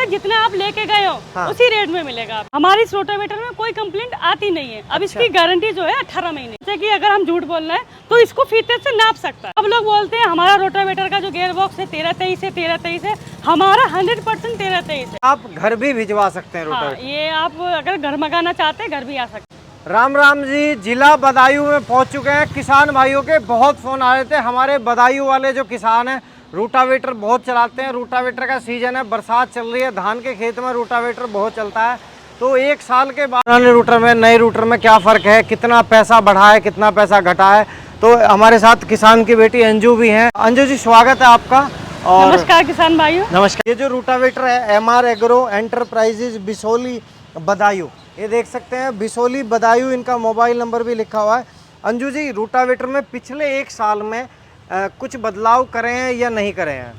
जितना आप लेके गए हो हाँ। उसी रेट में मिलेगा। हमारी इस रोटावेटर में कोई कंप्लेंट आती नहीं है। अब इसकी गारंटी जो है 18 महीने। जैसे कि अगर हम झूठ बोल रहे हैं तो इसको फीते से नाप सकता है। अब लोग बोलते हैं हमारा रोटावेटर का जो गियर बॉक्स है 13-23 है, 13-23 है। हमारा 100% 13-23 है। आप घर भी भिजवा सकते हैं हाँ, रोटावेटर। ये आप अगर घर मंगाना चाहते हैं घर भी आ सकते हैं। राम राम जी, जिला बदायूं में पहुंच चुके हैं। किसान भाइयों के बहुत फोन आ रहे थे। हमारे बदायूं वाले जो किसान हैं रूटावेटर बहुत चलाते हैं। रूटावेटर का सीजन है, बरसात चल रही है, धान के खेत में रूटावेटर बहुत चलता है। तो एक साल के बाद पुराने रूटर में नए रूटर में क्या फ़र्क है, कितना पैसा बढ़ा है, कितना पैसा घटा है। तो हमारे साथ किसान की बेटी अंजू भी हैं। अंजू जी, स्वागत है आपका। और नमस्कार किसान भाइयों। नमस्कार। ये जो रूटावेटर है एमआर एग्रो एंटरप्राइजेज बिसोली बदायूं, ये देख सकते हैं बिसोली बदायूं, इनका मोबाइल नंबर भी लिखा हुआ है। अंजू जी, रूटावेटर में पिछले एक साल में कुछ बदलाव करे हैं या नहीं करे हैं?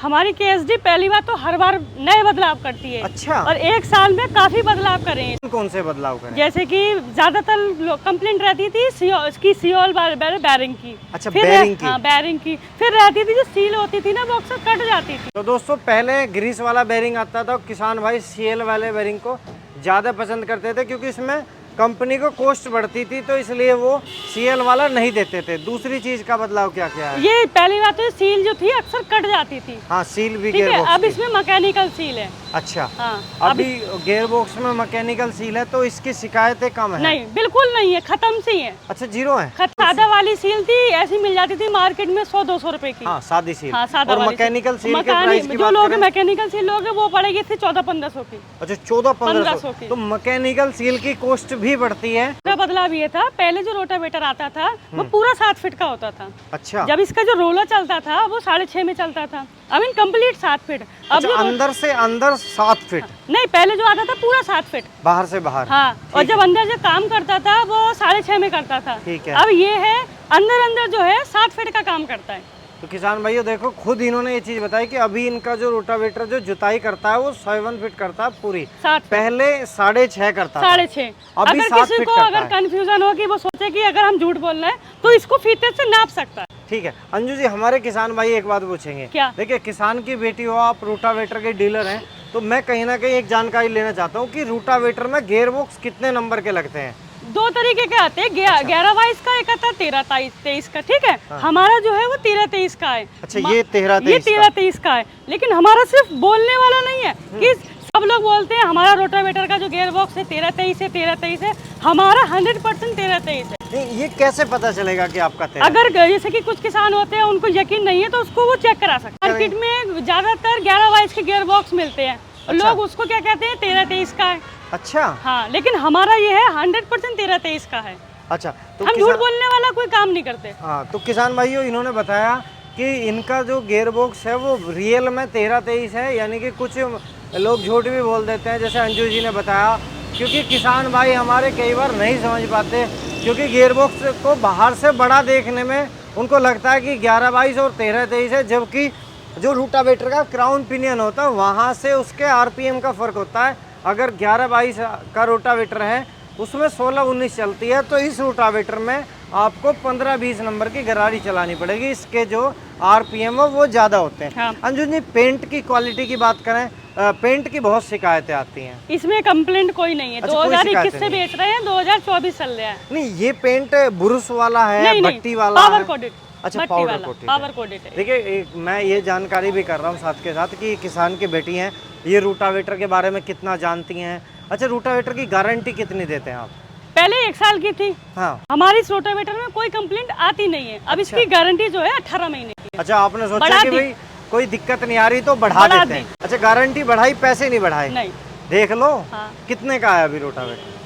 हमारी केएसडी पहली बार तो हर बार नए बदलाव करती है। अच्छा। और एक साल में काफी बदलाव करे हैं। कौन से बदलाव करे? जैसे कि ज्यादातर कंप्लेंट रहती थी सीओल बैरिंग की। अच्छा, फिर बैरिंग की। हाँ, बैरिंग की। फिर रहती थी जो सील होती थी ना, वो अक्सर कट जाती थी। तो दोस्तों, पहले ग्रीस वाला बैरिंग आता था, किसान भाई सीएल वाले बैरिंग को ज़्यादा पसंद करते थे क्योंकि इसमें कंपनी को कॉस्ट बढ़ती थी, तो इसलिए वो सीएल वाला नहीं देते थे। दूसरी चीज का बदलाव क्या क्या है? ये पहली बात तो सील जो थी अक्सर कट जाती थी। हाँ, सील भी ठीक है। गियर अब बॉक्स इसमें मैकेनिकल सील है। अच्छा। हाँ, अभी गियर बॉक्स में मैकेनिकल सील है, तो इसकी शिकायतें कम है? नहीं, बिल्कुल नहीं है, खत्म सी है। अच्छा, जीरो है। सादा वाली सील थी, ऐसी मिल जाती थी मार्केट में 100-200 रुपए की। हाँ, सादी सील। हाँ, सादा और वाली मैकेनिकल सील के मकानी- प्राइस की जो बात लोग करें? मैकेनिकल सील लोग वो पड़ेगी थी 1400-1500 की। अच्छा, 1400-1500 की। तो मैकेनिकल सील की कॉस्ट भी बढ़ती है। इसका बदलाव ये था, पहले जो रोटावेटर आता था वो पूरा 7 फीट का होता था। अच्छा। जब इसका जो रोलर चलता था वो 6.5 में चलता था। I mean complete 7 feet. अब अच्छा, अंदर से अंदर 7 फीट? नहीं, पहले जो आता था पूरा 7 फीट। बाहर से बाहर? हाँ, और जब अंदर जो काम करता था वो 6.5 में करता था। ठीक है। अब ये है अंदर अंदर जो है 7 फीट का काम करता है। तो किसान भाइयों देखो, खुद इन्होंने ये चीज बताई कि अभी इनका जो रोटावेटर जो जुताई करता है वो 7 फीट करता है पूरी। 7 पहले 6.5 करता था। 6.5। अभी अगर 7 किसी फीट को करता अगर है। कंफ्यूजन हो कि वो सोचे कि अगर हम झूठ बोल रहे हैं तो इसको फीते से नाप सकता है। ठीक है। अंजू जी, हमारे किसान भाई एक बात पूछेंगे। क्या? देखिए, किसान की बेटी हो आप, रोटावेटर के डीलर हैं, तो मैं कहीं ना कहीं एक जानकारी लेना चाहता हूँ कि रोटावेटर में गियर बॉक्स कितने नंबर के लगते हैं? 2 तरीके के आते हैं। 11-22 का एक आता है, 13-23 का। ठीक है। हाँ। हमारा जो है वो 13-23 का है। अच्छा, ये 13-23 ये 13-23 का है। लेकिन हमारा सिर्फ बोलने वाला नहीं है कि सब लोग बोलते हैं हमारा रोटावेटर का जो गियर बॉक्स है 13-23 है, 13-23 है। हमारा 100% 13-23 है। नहीं, ये कैसे पता चलेगा कि आपका 13? अगर जैसे कि कुछ किसान होते हैं उनको यकीन नहीं है तो उसको वो चेक करा सकते हैं। मार्केट में ज्यादातर 11-22 के गियर बॉक्स मिलते हैं। अच्छा। लोग उसको क्या कहते हैं, 13-23 का है। अच्छा। हाँ, लेकिन हमारा ये है 100% 13-23 का है। अच्छा, तो हम झूठ बोलने वाला कोई काम नहीं करते। हाँ, तो किसान भाइयों इन्होंने बताया कि इनका जो गियर बॉक्स है वो रियल में 13-23 है, यानी कि कुछ लोग झूठ भी बोल देते हैं, जैसे अंजू जी ने बताया। क्योंकि किसान भाई हमारे कई बार नहीं समझ पाते, क्योंकि गियर बॉक्स को बाहर से बड़ा देखने में उनको लगता है कि 11-22 और 13-23 है, जबकि जो रूटावेटर का क्राउन पिनियन होता है वहाँ से उसके आरपीएम का फ़र्क होता है। अगर 11-22 का रोटावेटर है उसमें 16-19 चलती है, तो इस रोटावेटर में आपको 15-20 नंबर की गरारी चलानी पड़ेगी। इसके जो आरपीएम है वो ज़्यादा होते हैं। हाँ। अंजू जी, पेंट की क्वालिटी की बात करें, पेंट की बहुत शिकायतें आती हैं। इसमें कंप्लेंट कोई नहीं है। अच्छा, कोई 2021 शिकायत से नहीं। बेच रहे हैं, 2024 चल रहा है। नहीं, ये पेंट बुरुस वाला है, नहीं, बट्टी वाला पावर है? कोडेड। अच्छा, बट्टी पाउडर वाला, कोटेड है। पावर कोडेड है। देखिए, मैं ये जानकारी भी कर रहा हूँ साथ के साथ कि किसान की बेटी हैं, ये रूटावेटर के बारे में कितना जानती हैं। अच्छा, रूटावेटर की गारंटी कितनी देते हैं आप? पहले 1 साल की थी। हाँ। हमारी इस रोटावेटर में कोई कंप्लेंट आती नहीं है। अब इसकी गारंटी जो है 18 महीने की। अच्छा, आपने सोचा बढ़ा कि दी। भाई कोई दिक्कत नहीं आ रही तो बढ़ा बढ़ा देते हैं। दी। अच्छा, गारंटी बढ़ाई, पैसे नहीं बढ़ाए? नहीं। देख लो। हाँ। कितने का है अभी रोटावेटर?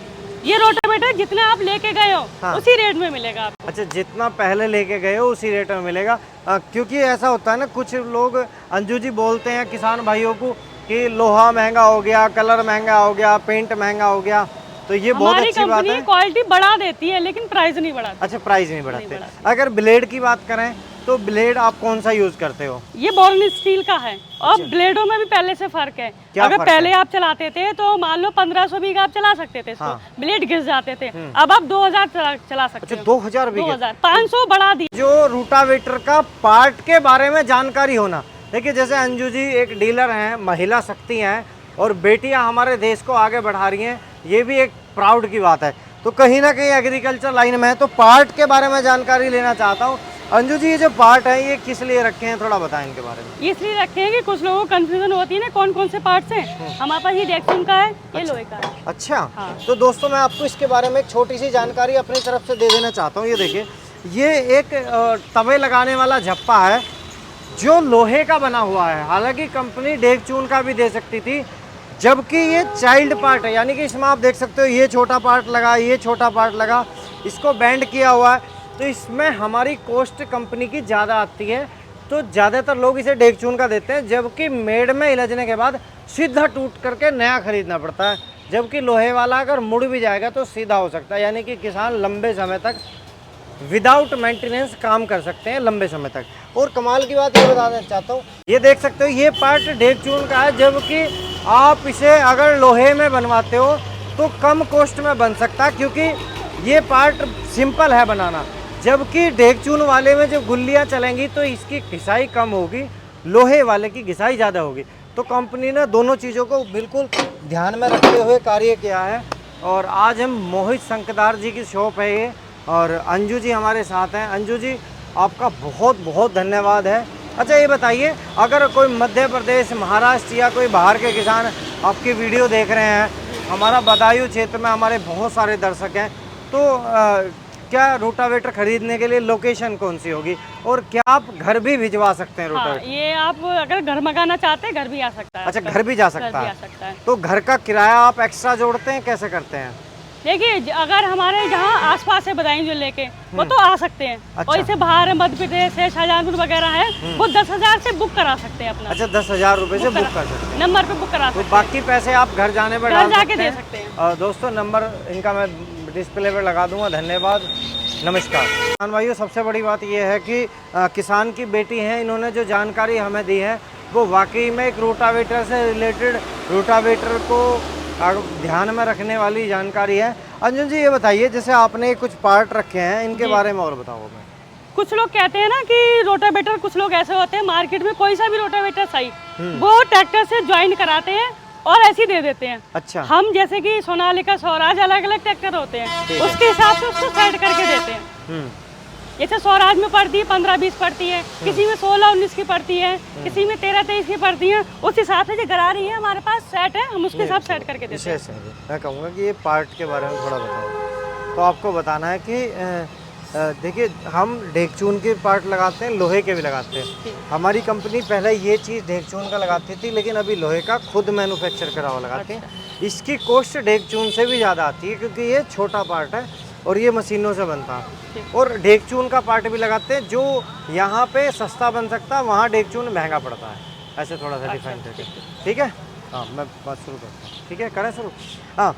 ये रोटावेटर जितना आप लेके गए हो हाँ। उसी रेट में मिलेगा आपको। अच्छा, जितना पहले लेके गए हो उसी रेट में मिलेगा। क्योंकि ऐसा होता है ना, कुछ लोग अंजू जी बोलते हैं किसान भाइयों को कि लोहा महंगा हो गया, कलर महंगा हो गया, पेंट महंगा हो गया, तो ये बहुत हमारी अच्छी बात कंपनी है। क्वालिटी बढ़ा देती है लेकिन प्राइस नहीं बढ़ाती। अच्छा, प्राइस नहीं बढ़ाते। बढ़ाते। अगर ब्लेड की बात करें तो ब्लेड आप कौन सा यूज करते हो? ये बोर्न स्टील का है। और ब्लेडों में भी पहले से फर्क है। क्या अगर फर्क पहले है? आप चलाते थे तो मान लो 1500 बीघा आप चला सकते थे इसको। हाँ। ब्लेड घिस जाते थे। अब आप 2000 चला सकते अच्छा, हो। 2000 बीघे? 2000 500 बढ़ा दी। जो रूटावेटर का पार्ट के बारे में जानकारी होना। देखिए, जैसे अंजू जी एक डीलर हैं, महिला शक्ति हैं, और बेटियां हमारे देश को आगे बढ़ा रही हैं, ये भी एक प्राउड की बात है। तो कहीं ना कहीं एग्रीकल्चर लाइन में है, तो पार्ट के बारे में जानकारी लेना चाहता हूँ। अंजू जी, ये जो पार्ट है ये किस लिए रखे हैं, थोड़ा बताएं इनके बारे में। ये इसलिए रखे हैं कि कुछ लोगों को कंफ्यूजन होती है ना कौन कौन से पार्ट्स हैं। हमारे पास ये डेक्चुन का है, ये लोहे का है। अच्छा, हाँ। तो दोस्तों मैं आपको इसके बारे में एक छोटी सी जानकारी अपनी तरफ से दे देना चाहता हूँ। ये देखिए, ये एक तवे लगाने वाला झप्पा है जो लोहे का बना हुआ है। हालांकि कंपनी डेगचून का भी दे सकती थी, जबकि ये चाइल्ड पार्ट है, यानी कि इसमें आप देख सकते हो ये छोटा पार्ट लगा, ये छोटा पार्ट लगा, इसको बैंड किया हुआ है। तो इसमें हमारी कॉस्ट कंपनी की ज़्यादा आती है, तो ज़्यादातर लोग इसे डेगचून का देते हैं, जबकि मेड़ में इलझने के बाद सीधा टूट करके नया खरीदना पड़ता है। जबकि लोहे वाला अगर मुड़ भी जाएगा तो सीधा हो सकता है, यानी कि किसान लंबे समय तक विदाउट मेंटेनेंस काम कर सकते हैं लंबे समय तक। और कमाल की बात ये बताना चाहता हूँ, ये देख सकते हो ये पार्ट डेगचून का है, जबकि आप इसे अगर लोहे में बनवाते हो तो कम कॉस्ट में बन सकता है, क्योंकि ये पार्ट सिंपल है बनाना। जबकि डेगचून वाले में जो गुल्लियाँ चलेंगी तो इसकी घिसाई कम होगी, लोहे वाले की घिसाई ज़्यादा होगी। तो कंपनी ने दोनों चीज़ों को बिल्कुल ध्यान में रखते हुए कार्य किया है। और आज हम मोहित संकदार जी की शॉप है ये, और अंजू जी हमारे साथ हैं। अंजू जी, आपका बहुत बहुत धन्यवाद है। अच्छा, ये बताइए, अगर कोई मध्य प्रदेश, महाराष्ट्र या कोई बाहर के किसान आपकी वीडियो देख रहे हैं, हमारा बदायूं क्षेत्र में हमारे बहुत सारे दर्शक हैं, तो क्या रोटावेटर खरीदने के लिए लोकेशन कौन सी होगी, और क्या आप घर भी भिजवा सकते हैं रोटावेटर? ये आप अगर घर मंगाना चाहते हैं घर भी आ सकता है। अच्छा, घर भी जा सकता घर भी आ है। सकता है। तो घर का किराया आप एक्स्ट्रा जोड़ते हैं, कैसे करते हैं? देखिए, अगर हमारे जहाँ आसपास है बदायूं जिले के, वो तो आ सकते हैं। अच्छा। और इससे बाहर है, मध्य प्रदेश है, शाहजहांपुर वगैरह है, वो 10,000 से बुक करा सकते हैं अपना। अच्छा, 10,000 रुपये से बुक कर सकते हैं। नंबर पे बुक करा तो सकते बाकी पैसे आप घर जाने पर हैं, डाल घर जाके सकते दे हैं। सकते हैं। और दोस्तों, नंबर इनका मैं डिस्प्ले पर लगा दूंगा। धन्यवाद, नमस्कार। किसान भाइयों, सबसे बड़ी बात यह है कि किसान की बेटी हैं, इन्होंने जो जानकारी हमें दी है वो वाकई में एक रोटावेटर से रिलेटेड, रोटावेटर को ध्यान में रखने वाली जानकारी है। अंजुन जी, ये बताइए, जैसे आपने कुछ पार्ट रखे हैं, इनके बारे में और बताओ हमें। कुछ लोग कहते हैं ना कि रोटावेटर, कुछ लोग ऐसे होते हैं मार्केट में कोई सा भी रोटावेटर सही, वो ट्रैक्टर से ज्वाइन कराते हैं और ऐसे ही दे देते हैं। अच्छा। हम जैसे कि सोनालिका, स्वराज, अलग अलग ट्रैक्टर होते हैं, उसके हिसाब से उसको सेट करके देते हैं। जैसे स्वराज में पड़ती है 15-20 पड़ती है, किसी में 16-19 की पड़ती है, किसी में 13-23 की पड़ती है। उस हिसाब से जो गरारी है हमारे पास सेट है, हम उसके हिसाब सेट करके देते हैं। मैं कहूँगा कि ये पार्ट के बारे में थोड़ा बताओ। तो आपको बताना है कि देखिए, हम डेगचून के पार्ट लगाते हैं, लोहे के भी लगाते हैं। हमारी कंपनी पहले ये चीज़ डेगचून का लगाती थी, लेकिन अभी लोहे का खुद मैन्युफैक्चर करा हुआ लगाते हैं। इसकी कॉस्ट डेगचून से भी ज़्यादा आती है, क्योंकि ये छोटा पार्ट है और ये मशीनों से बनता है। और डेगचून का पार्ट भी लगाते हैं, जो यहाँ पे सस्ता बन सकता है, वहाँ डेगचून महंगा पड़ता है। ऐसे थोड़ा सा डिफाइन करके, ठीक है। हाँ, मैं बात शुरू करता हूँ, ठीक है, करें शुरू। हाँ।